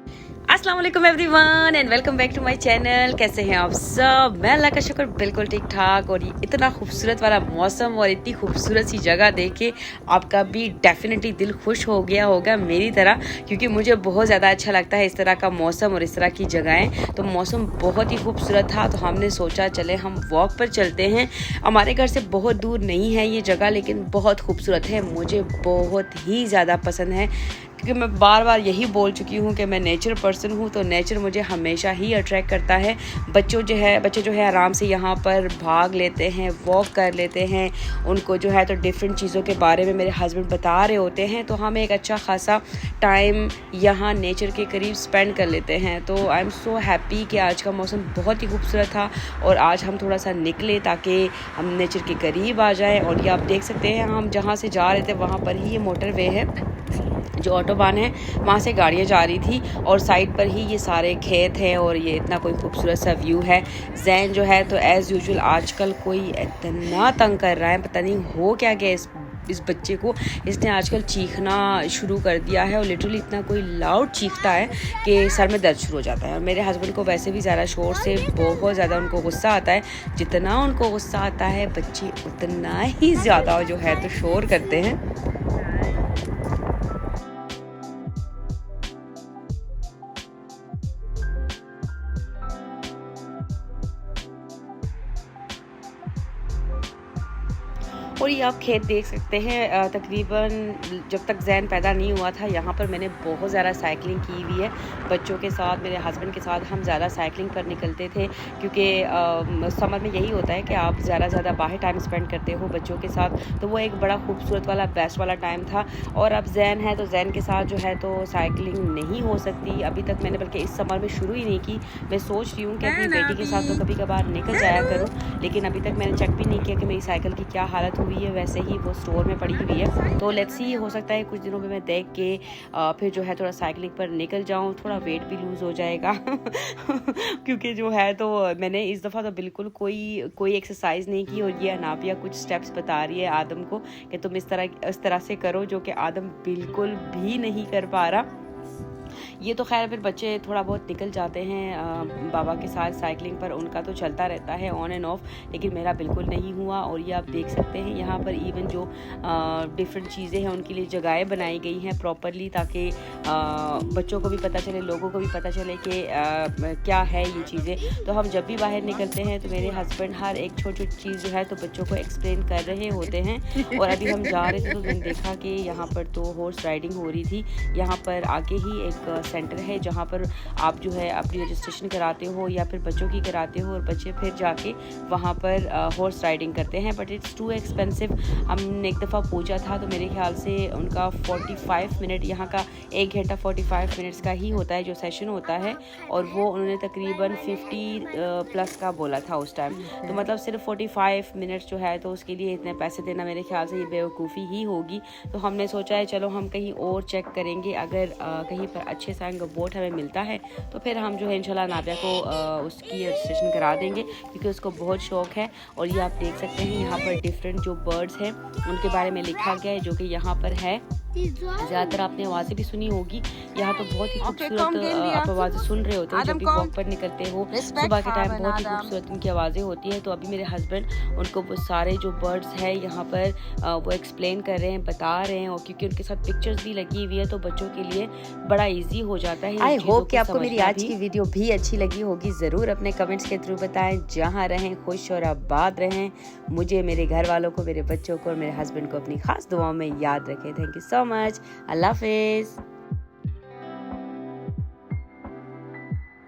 अस्सलाम वालेकुम everyone and welcome back to my channel. कैसे हैं आप सब? मैं अल्लाह का शुक्र बिल्कुल ठीक ठाक। और ये इतना खूबसूरत वाला मौसम और इतनी खूबसूरत सी जगह देख के आपका भी डेफिनेटली दिल खुश हो गया होगा मेरी तरह, क्योंकि मुझे बहुत ज़्यादा अच्छा लगता है इस तरह का मौसम और इस तरह की जगहें। तो मौसम बहुत ही खूबसूरत था, तो हमने सोचा चले हम वॉक पर चलते हैं। हमारे घर से बहुत दूर नहीं है ये जगह, लेकिन बहुत खूबसूरत है, मुझे बहुत ही ज़्यादा पसंद है, क्योंकि मैं बार बार यही बोल चुकी हूँ कि मैं नेचर पर्सन हूँ। तो नेचर मुझे हमेशा ही अट्रैक्ट करता है। बच्चे जो है आराम से यहाँ पर भाग लेते हैं, वॉक कर लेते हैं। उनको जो है तो डिफरेंट चीज़ों के बारे में मेरे हस्बैंड बता रहे होते हैं, तो हम एक अच्छा खासा टाइम यहाँ नेचर के करीब स्पेंड कर लेते हैं। तो आई एम सो हैप्पी कि आज का मौसम बहुत ही खूबसूरत था और आज हम थोड़ा सा निकले ताकि हम नेचर के करीब आ जाएँ। और ये आप देख सकते हैं, हम जहाँ से जा रहे थे वहाँ पर ही ये मोटरवे है, जो ऑटोबान है, वहाँ से गाड़ियाँ जा रही थी और साइड पर ही ये सारे खेत हैं और ये इतना कोई खूबसूरत सा व्यू है। जैन जो है तो एज़ यूजुअल आजकल कोई इतना तंग कर रहा है, पता नहीं हो क्या गया इस बच्चे को। इसने आजकल चीखना शुरू कर दिया है और लिटरली इतना कोई लाउड चीखता है कि सर में दर्द शुरू हो जाता है। और मेरे हस्बैंड को वैसे भी ज़्यादा शोर से बहुत ज़्यादा उनको गुस्सा आता है। जितना उनको गुस्सा आता है बच्चे उतना ही ज़्यादा जो है तो शोर करते हैं। और ये आप खेत देख सकते हैं। तकरीबन जब तक जैन पैदा नहीं हुआ था यहाँ पर मैंने बहुत ज़्यादा साइकिलिंग की हुई है बच्चों के साथ। मेरे हस्बैंड के साथ हम ज़्यादा साइकिलिंग पर निकलते थे, क्योंकि समर में यही होता है कि आप ज़्यादा बाहर टाइम स्पेंड करते हो बच्चों के साथ। तो वो एक बड़ा खूबसूरत वाला बेस्ट वाला टाइम था। और अब जैन है तो जैन के साथ जो है तो साइकिलिंग नहीं हो सकती अभी तक। मैंने बल्कि इस समर में शुरू ही नहीं की। मैं सोच रही हूँ कि अपनी बेटी के साथ तो कभी कभार निकल जाया करूँ, लेकिन अभी तक मैंने चेक भी नहीं किया कि मेरी साइकिल की क्या हालत हुई है। वैसे ही वो स्टोर में पड़ी हुई है, तो लेट्स सी, हो सकता है कुछ दिनों में मैं देख के फिर जो है थोड़ा साइकिलिंग पर निकल जाऊं, थोड़ा वेट भी लूज़ हो जाएगा क्योंकि जो है तो मैंने इस दफ़ा तो बिल्कुल कोई एक्सरसाइज नहीं की। और ये अनाबिया कुछ स्टेप्स बता रही है आदम को कि तुम इस तरह से करो, जो कि आदम बिल्कुल भी नहीं कर पा रहा। ये तो खैर फिर बच्चे थोड़ा बहुत निकल जाते हैं बाबा के साथ साइकिलिंग पर, उनका तो चलता रहता है ऑन एंड ऑफ, लेकिन मेरा बिल्कुल नहीं हुआ। और ये आप देख सकते हैं यहाँ पर इवन जो डिफरेंट चीज़ें हैं उनके लिए जगहें बनाई गई हैं प्रॉपरली, ताकि बच्चों को भी पता चले, लोगों को भी पता चले कि क्या है ये चीज़ें। तो हम जब भी बाहर निकलते हैं तो मेरे हस्बैंड हर एक छोटी छोटी चीज़ जो है तो बच्चों को एक्सप्लेन कर रहे होते हैं। और अभी हम जा रहे थे तो मैंने देखा कि यहाँ पर तो हॉर्स राइडिंग हो रही थी। यहाँ पर आगे ही एक सेंटर है जहाँ पर आप जो है अपनी रजिस्ट्रेशन कराते हो या फिर बच्चों की कराते हो और बच्चे फिर जाके वहाँ पर हॉर्स राइडिंग करते हैं, बट इट्स टू एक्सपेंसिव। हमने एक दफ़ा पूछा था तो मेरे ख्याल से उनका 45 मिनट, यहाँ का 1 घंटा 45 मिनट्स का ही होता है जो सेशन होता है, और वो उन्होंने तकरीबन 50 प्लस का बोला था उस टाइम। तो मतलब सिर्फ 45 मिनट्स जो है तो उसके लिए इतने पैसे देना मेरे ख्याल से ये बेवकूफ़ी ही होगी। तो हमने सोचा है चलो हम कहीं और चेक करेंगे, अगर कहीं पर अच्छे सा बोट हमें मिलता है तो फिर हम जो है इंशाल्लाह नाबिया को उसकी रजिस्ट्रेशन करा देंगे, क्योंकि उसको बहुत शौक है। और ये आप देख सकते हैं यहाँ पर डिफरेंट जो बर्ड्स हैं उनके बारे में लिखा गया है, जो कि यहाँ पर है। ज़्यादातर आपने आवाज़ें भी सुनी होगी, यहाँ तो बहुत ही खूबसूरत आप आवाज़ें सुन रहे होते हो जब भी वॉक पर निकलते हो सुबह के टाइम, बहुत ही खूबसूरत उनकी आवाज़ें होती हैं। तो अभी मेरे हस्बैंड उनको वो सारे जो बर्ड्स हैं यहाँ पर वो एक्सप्लेन कर रहे हैं, बता रहे हैं, और क्योंकि उनके साथ पिक्चर्स भी लगी हुई है तो बच्चों के लिए बड़ा ईजी हो जाता है। आई होप कि आपको मेरी आज की वीडियो भी अच्छी लगी होगी। ज़रूर अपने कमेंट्स के थ्रू बताएं। जहाँ रहें खुश और आबाद रहें। मुझे, मेरे घर वालों को, मेरे बच्चों को और मेरे हस्बैंड को अपनी खास दुआओं में याद रखें। Thank you so much. अल्लाह हाफिज़।